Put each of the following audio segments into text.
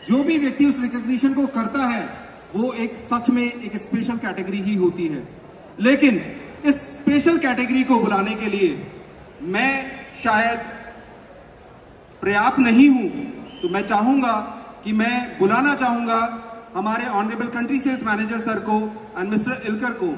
जो भी व्यक्ति उस रिकॉग्निशन को करता है वो एक सच में एक स्पेशल कैटेगरी ही होती है। लेकिन इस स्पेशल कैटेगरी को बुलाने के लिए मैं शायद पर्याप्त नहीं हूं, तो मैं चाहूंगा कि मैं बुलाना चाहूंगा हमारे honourable country sales manager sir को एंड मिस्टर इलकर को।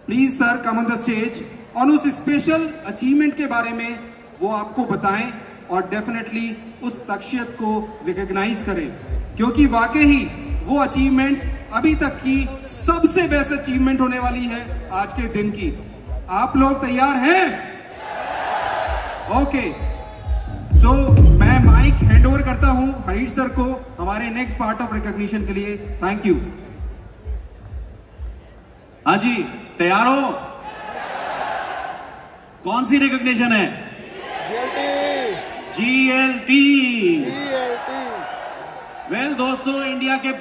Please sir come on the stage और उस स्पेशल अचीवमेंट के बारे में वो आपको बताएं और डेफिनेटली उस शख्सियत को रिकॉग्नाइज करें, क्योंकि वाकई ही वो अचीवमेंट अभी तक की सबसे बेस्ट अचीवमेंट होने वाली है आज के दिन की। आप लोग तैयार हैं? ओके, सो मैं माइक हैंड ओवर करता हूं हरीश सर को हमारे नेक्स्ट पार्ट ऑफ रिकॉग्निशन के लिए। Thank you. हाँ जी, तैयार हो? कौन सी रिकॉग्निशन है? GLT। वेल दोस्तों, इंडिया के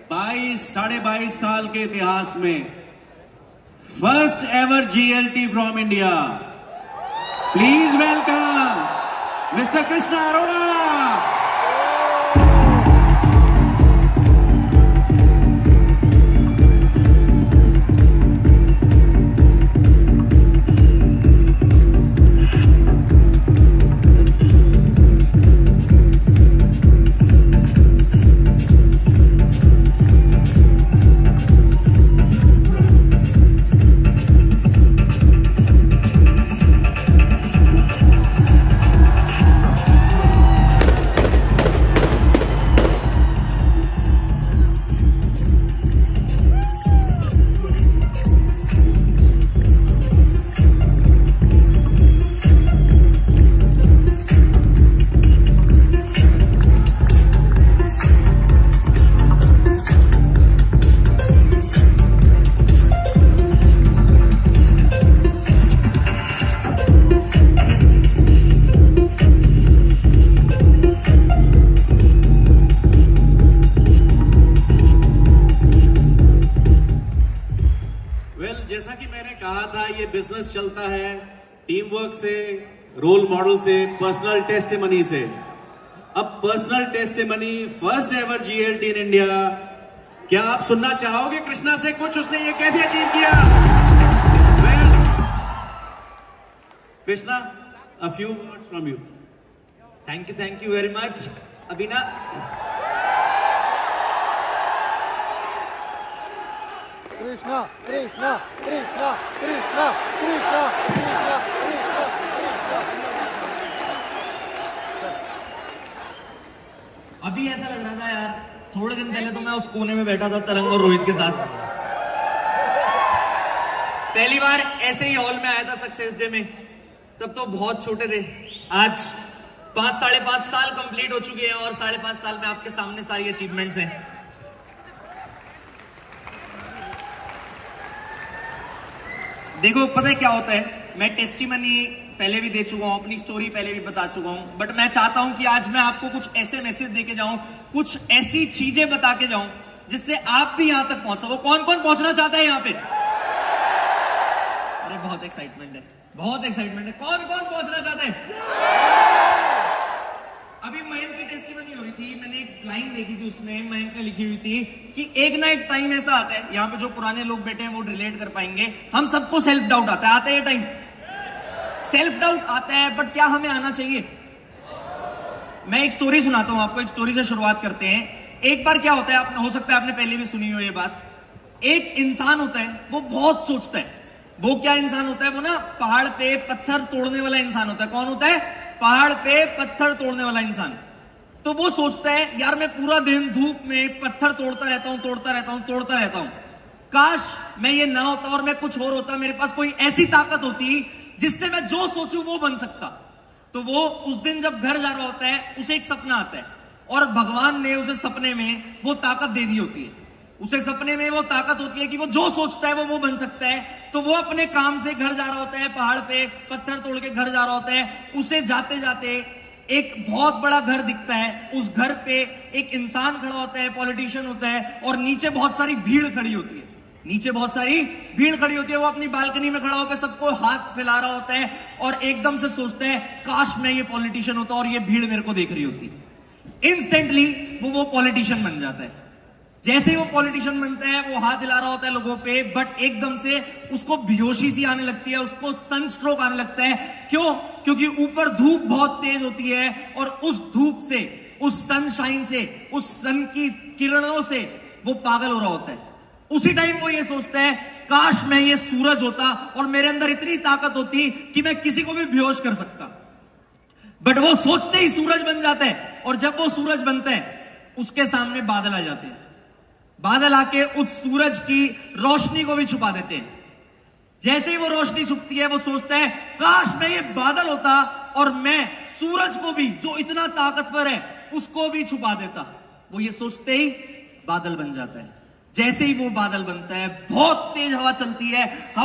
22-22.5 साल के इतिहास में first ever GLT from India. Please welcome mister Krishna Arora. जैसा कि मैंने कहा था, ये बिजनेस चलता है टीम वर्क से, रोल मॉडल से, पर्सनल टेस्टिमनी से। अब personal testimony first ever GLT in India, क्या आप सुनना चाहोगे कृष्णा से कुछ, उसने ये कैसे अचीव किया? Krishna, a few words from you. Thank you very much. अभी ना कृष्णा कृष्णा कृष्णा कृष्णा कृष्णा कृष्णा कृष्णा। अभी ऐसा लग रहा था यार, थोड़े दिन पहले तो मैं उस कोने में बैठा था तरंग और रोहित के साथ। पहली बार ऐसे ही हॉल में आया था सक्सेस डे में, तब तो बहुत छोटे थे। आज 5-5.5 साल कंप्लीट हो चुके हैं और 5.5 साल में आपके सामने सारी अचीवमेंट्स हैं। देखो पता है क्या होता है, मैं टेस्टिमनी पहले भी दे चुका हूं, अपनी स्टोरी पहले भी बता चुका हूं, बट मैं चाहता हूं कि आज मैं आपको कुछ ऐसे मैसेज देके जाऊं, कुछ ऐसी चीजें बता के जाऊं जिससे आप भी यहां तक पहुंच सको। कौन कौन पहुंचना चाहता है यहां पे? अरे बहुत एक्साइटमेंट है, बहुत एक्साइटमेंट है। कौन कौन पहुंचना चाहता है? अभी मयंक की टेस्टिमनी हो रही थी, मैंने एक लाइन देखी थी, उसमें मयंक ने लिखी हुई थी कि एक ना एक टाइम ऐसा आता है, यहाँ पे जो पुराने लोग बैठे हैं वो रिलेट कर पाएंगे, हम सबको सेल्फ डाउट आता है ये टाइम, सेल्फ डाउट आता है, बट क्या हमें आना चाहिए? मैं एक स्टोरी सुनाता हूं आपको, एक स्टोरी से शुरुआत करते हैं। एक बार क्या होता है, आपने हो सकता है आपने पहले भी सुनी हो ये बात, एक इंसान होता है वो बहुत सोचता है। वो क्या इंसान होता है? वो ना पहाड़ पे पत्थर तोड़ने वाला इंसान होता है। कौन होता है? पहाड़ पे पत्थर तोड़ने वाला इंसान। तो वो सोचता है यार मैं पूरा दिन धूप में पत्थर तोड़ता रहता हूं, तोड़ता रहता हूं, तोड़ता रहता हूं, काश मैं ये ना होता और मैं कुछ और होता, मेरे पास कोई ऐसी ताकत होती जिससे मैं जो सोचूं वो बन सकता। तो वो उस दिन जब घर जा रहा होता है, उसे एक सपना आता है और भगवान ने उसे सपने में वो ताकत दे दी होती है। उसे सपने में वो ताकत होती है कि वो जो सोचता है वो बन सकता है। तो वो अपने काम से घर जा रहा होता है, पहाड़ पे पत्थर तोड़ के घर जा रहा होता है। उसे जाते जाते एक बहुत बड़ा घर दिखता है। उस घर पे एक इंसान खड़ा होता है, पॉलिटिशियन होता है, और नीचे बहुत सारी भीड़ खड़ी होती है। नीचे बहुत सारी भीड़ खड़ी होती है। वो अपनी बालकनी में खड़ा होकर सबको हाथ फैला रहा होता है और एकदम से सोचता है काश मैं ये पॉलिटिशियन होता और ये भीड़ मेरे को देख रही होती। इंस्टेंटली वो पॉलिटिशियन बन जाता है। जैसे ही वो पॉलिटिशियन बनता है, वो हाथ हिला रहा होता है लोगों पे, बट एकदम से उसको बेहोशी सी आने लगती है, उसको सनस्ट्रोक आने लगता है। क्यों? क्योंकि ऊपर धूप बहुत तेज होती है और उस धूप से, उस सनशाइन से, उस सन की किरणों से वो पागल हो रहा होता है। उसी टाइम वो ये सोचता है, काश मैं ये सूरज होता और मेरे अंदर इतनी ताकत होती कि मैं किसी को भी बेहोश कर सकता। बट वो सोचते ही सूरज बन जाता है, और जब वो सूरज बनता है उसके सामने बादल आ जाते हैं। बादल आके उस सूरज की रोशनी को भी छुपा देते हैं। जैसे ही वो रोशनी छुपती है, वो सोचता है, काश मैं ये बादल होता और मैं सूरज को भी, जो इतना ताकतवर है, उसको भी छुपा देता। वो ये सोचते ही बादल बन जाता है। जैसे ही वो बादल बनता है, बहुत तेज हवा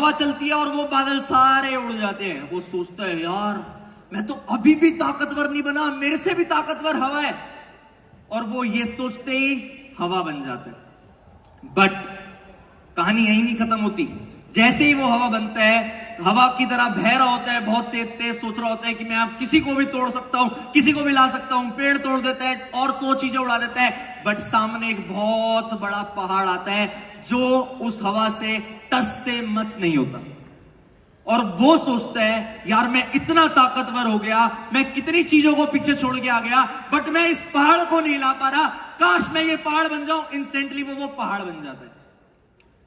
चलती है और वो बादल सारे उड़ जाते हैं। वो सोचता है, यार मैं तो अभी भी ताकतवर नहीं बना, मेरे से भी ताकतवर हवा है। और वो ये सोचते ही हवा बन जाता है। बट कहानी यही नहीं खत्म होती। जैसे ही वो हवा बनता है, हवा की तरह बह रहा होता है, बहुत तेज तेज सोच रहा होता है कि मैं अब किसी को भी तोड़ सकता हूं, किसी को भी ला सकता हूं। पेड़ तोड़ देता है और 100 चीजें उड़ा देता है। बट सामने एक बहुत बड़ा पहाड़ आता है जो उस हवा से टस से मस नहीं होता। और वो सोचता है, यार मैं इतना ताकतवर हो गया, मैं कितनी चीजों को पीछे छोड़ के आ गया, बट मैं इस पहाड़ को नहीं ला पा रहा। काश मैं ये पहाड़ बन जाऊं। इंस्टेंटली वो पहाड़ बन जाता है।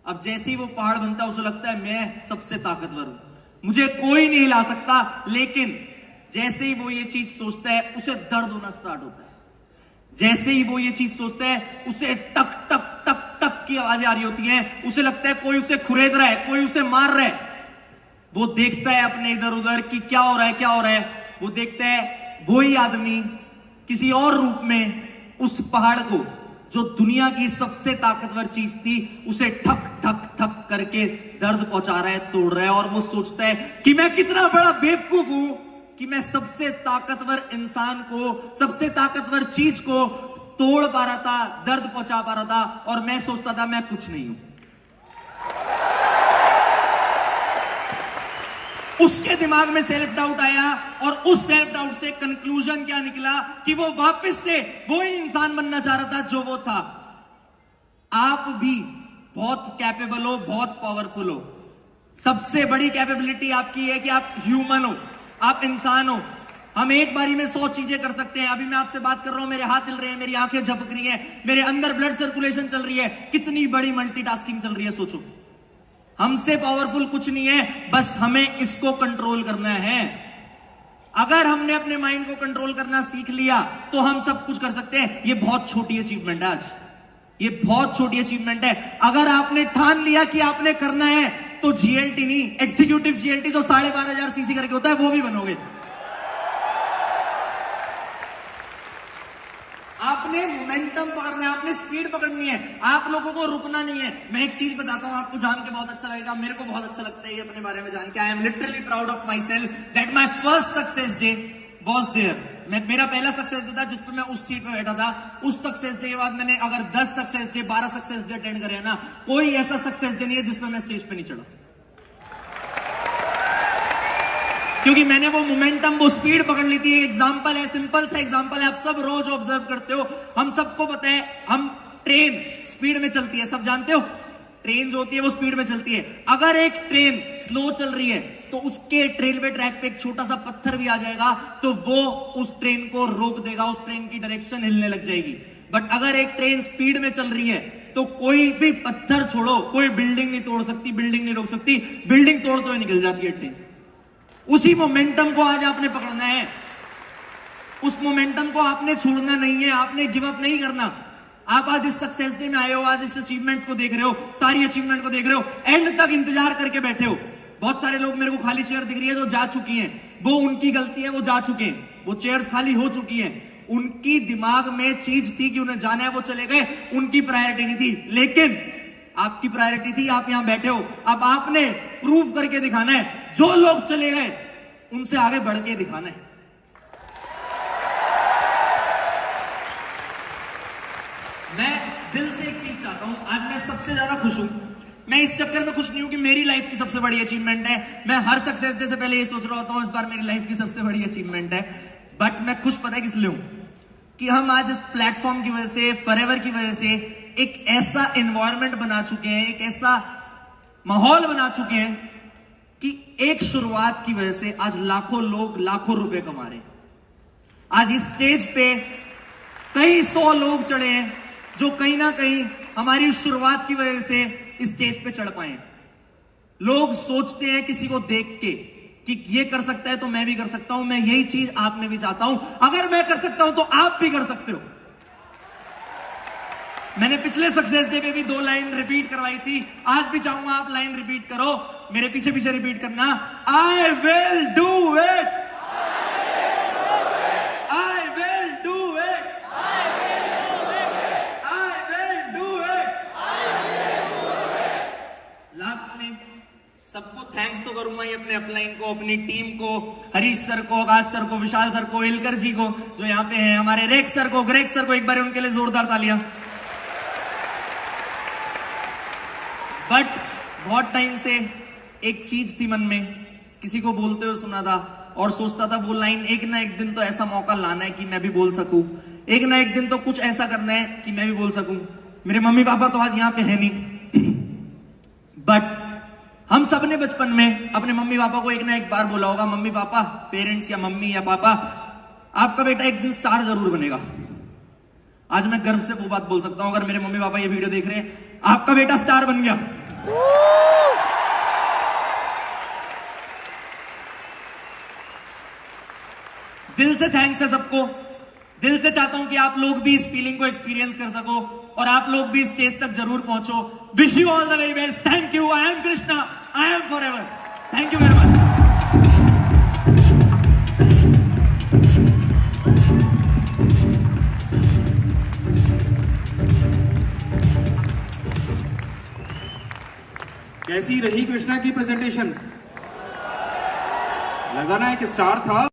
अब जैसे ही वो पहाड़ बनता है, उसे लगता है मैं सबसे ताकतवर हूं, मुझे कोई नहीं ला सकता। लेकिन जैसे ही वो ये चीज सोचता है, उसे दर्द होना स्टार्ट होता है। जैसे ही वो ये चीज सोचता है, उसे टक टक टक टक की आवाजें आ रही होती हैं। उसे लगता है कोई उसे खुरेद रहा है, कोई उसे मार रहा है। वो देखता है अपने इधर उधर कि क्या हो रहा है, क्या हो रहा है। वो देखता है वही आदमी किसी और रूप में उस पहाड़ को, जो दुनिया की सबसे ताकतवर चीज थी, उसे ठक ठक ठक करके दर्द पहुंचा रहा है, तोड़ रहा है। और वो सोचता है कि मैं कितना बड़ा बेवकूफ हूं कि मैं सबसे ताकतवर इंसान को, सबसे ताकतवर चीज को तोड़ पा रहा था, दर्द पहुंचा पा रहा था, और मैं सोचता था मैं कुछ नहीं हूं। उसके दिमाग में सेल्फ डाउट आया, और उस सेल्फ डाउट से कंक्लूजन क्या निकला कि वो वापस से वही इंसान बनना चाह रहा था जो वो था। आप भी बहुत कैपेबल हो, बहुत पावरफुल हो। सबसे बड़ी कैपेबिलिटी आपकी है कि आप ह्यूमन हो, आप इंसान हो। हम एक बारी में 100 चीजें कर सकते हैं। अभी मैं आपसे बात कर रहा हूं, मेरे हाथ हिल रहे हैं, मेरी आंखें झपक रही हैं, मेरे अंदर ब्लड सर्कुलेशन चल रही है। कितनी बड़ी मल्टीटास्किंग चल रही है, सोचो। हमसे पावरफुल कुछ नहीं है, बस हमें इसको कंट्रोल करना है। अगर हमने अपने माइंड को कंट्रोल करना सीख लिया तो हम सब कुछ कर सकते हैं। ये बहुत छोटी अचीवमेंट है आज, ये बहुत छोटी अचीवमेंट है। अगर आपने ठान लिया कि आपने करना है, तो जीएलटी नहीं, एग्जीक्यूटिव जीएलटी जो 12,500 सीसी करके होता है, वो भी बनोगे। आपने मोमेंटम पकड़ना है, आपने स्पीड पकड़नी है, आप लोगों को रुकना नहीं है। मैं एक चीज बताता हूं आपको, जान के बहुत अच्छा लगेगा, मेरे को बहुत अच्छा लगता है ये अपने बारे में जान के। I am literally proud of myself that my first success day was there. मेरा पहला सक्सेस डे था जिस पर मैं उस सीट पे बैठा था। उस सक्सेस डे के बाद मैंने अगर 10 success day, 12 success day attend करे ना, कोई ऐसा सक्सेस डे नहीं है जिसमें मैं स्टेज पे नहीं चढ़ा। क्योंकि मैंने वो मोमेंटम, वो स्पीड पकड़ ली थी। एग्जांपल है, सिंपल सा एग्जांपल है, आप सब रोज ऑब्जर्व करते हो, हम सबको पता है, हम ट्रेन स्पीड में चलती है, सब जानते हो। ट्रेन जो होती है वो स्पीड में चलती है। अगर एक ट्रेन स्लो चल रही है तो उसके रेलवे ट्रैक पे एक छोटा सा पत्थर भी आ जाएगा तो वो उस ट्रेन को रोक देगा, उस ट्रेन की डायरेक्शन हिलने लग जाएगी। बट अगर एक ट्रेन स्पीड में चल रही है तो कोई भी पत्थर छोड़ो, कोई बिल्डिंग नहीं तोड़ सकती, बिल्डिंग नहीं रोक सकती, बिल्डिंग तोड़ते हुए निकल जाती है ट्रेन। उसी मोमेंटम को आज आपने पकड़ना है, उस मोमेंटम को आपने छोड़ना नहीं है, आपने गिव अप नहीं करना। आप आज इस सक्सेस डे में आए हो, आज इस अचीवमेंट्स को देख रहे हो, सारी अचीवमेंट को देख रहे हो, एंड तक इंतजार करके बैठे हो। बहुत सारे लोग मेरे को खाली चेयर दिख रही है जो जा चुकी हैं, वो उनकी गलती है, वो जा चुके हैं, वो चेयर्स खाली हो चुकी हैं। उनकी दिमाग में चीज थी कि उन्हें जाना है, वो चले गए, उनकी प्रायोरिटी नहीं थी। लेकिन आपकी प्रायोरिटी थी, आप यहां बैठे हो। अब आपने प्रूव करके दिखाना है, जो लोग चले गए उनसे आगे बढ़ के दिखाना है। मैं दिल से एक चीज चाहता हूं, आज मैं सबसे ज्यादा खुश हूं। मैं इस चक्कर में खुश नहीं हूं कि मेरी लाइफ की सबसे बड़ी अचीवमेंट है। मैं हर सक्सेस डे से पहले ये सोच रहा होता हूं, इस बार मेरी लाइफ की सबसे बड़ी अचीवमेंट है। बट मैं खुश पता है किस लिए हूं? कि हम आज इस प्लेटफॉर्म की वजह से, फॉरएवर की वजह से एक ऐसा एनवायरनमेंट बना चुके हैं, एक ऐसा माहौल बना चुके हैं कि एक शुरुआत की वजह से आज लाखों लोग लाखों रुपए कमा रहे हैं। आज इस स्टेज पे कई 100 लोग चढ़े हैं जो कहीं ना कहीं हमारी शुरुआत की वजह से इस स्टेज पे चढ़ पाए। लोग सोचते हैं किसी को देख के कि ये कर सकता है तो मैं भी कर सकता हूं। मैं यही चीज आप में भी चाहता हूं। अगर मैं कर सकता हूं तो आप भी कर सकते हो। मैंने पिछले सक्सेस डे पे भी 2 लाइन रिपीट करवाई थी, आज भी चाहूंगा आप लाइन रिपीट करो, मेरे पीछे पीछे रिपीट करना। I will do it, I will do it, I will do it. Last में सबको थैंक्स तो करूंगा ही, अपने अपलाइन को, अपनी टीम को, हरीश सर को, आकाश सर को, विशाल सर को, इलकर जी को जो यहाँ पे हैं, हमारे रेक्स सर को, ग्रेग सर को, एक बार उनके लिए जोरदार तालियां। बट बहुत टाइम से एक चीज थी मन में, किसी को बोलते हुए सुना था और सोचता था वो लाइन एक ना एक दिन तो ऐसा मौका लाना है कि मैं भी बोल सकूं, एक ना एक दिन तो कुछ ऐसा करना है कि मैं भी बोल सकूं। मेरे मम्मी पापा तो आज यहाँ पे है नहीं, बट हम सब ने बचपन में अपने मम्मी पापा को एक ना एक बार बोला होगा, मम्मी पापा, पेरेंट्स या मम्मी या पापा, आपका बेटा एक दिन स्टार जरूर बनेगा। आज मैं गर्व से वो बात बोल सकता हूं, अगर मेरे मम्मी पापा ये वीडियो देख रहे हैं, आपका बेटा स्टार बन गया। दिल से थैंक्स है सबको, दिल से चाहता हूं कि आप लोग भी इस फीलिंग को एक्सपीरियंस कर सको और आप लोग भी स्टेज तक जरूर पहुंचो। Wish you all the very best. Thank you. I am Krishna, I am forever. Thank you very much. कैसी रही कृष्णा की प्रेजेंटेशन? लगा ना एक स्टार था।